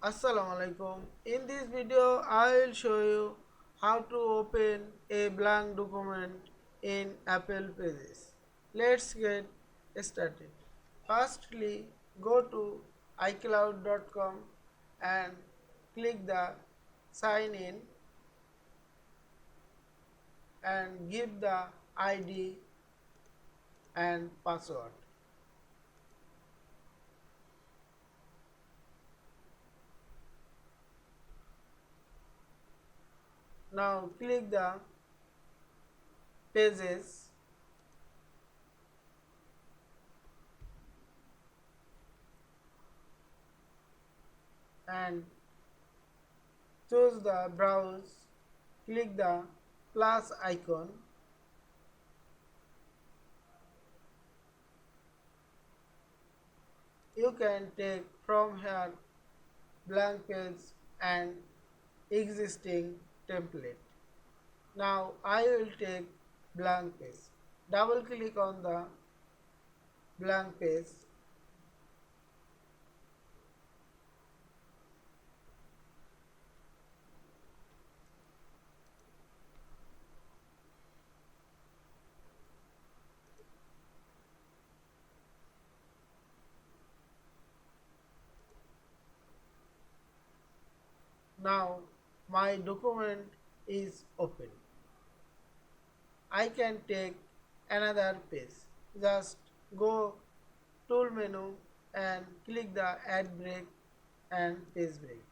Assalamu Walaikum. In this video, I will show you how to open a blank document in Apple Pages. Let's get started. Firstly, go to iCloud.com and click the sign in and give the ID and password. Now click the pages and choose the browse. Click the plus icon. You can take from here blank page and existing template. Now I will take blank page. Double click on the blank page. Now my document is open. I can take another page. Just go tool menu and click the add break and page break.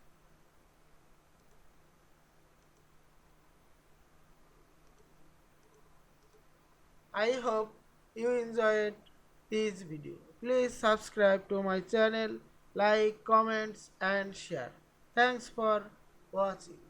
I hope you enjoyed this video. Please subscribe to my channel, like, comments and share. Thanks for watching.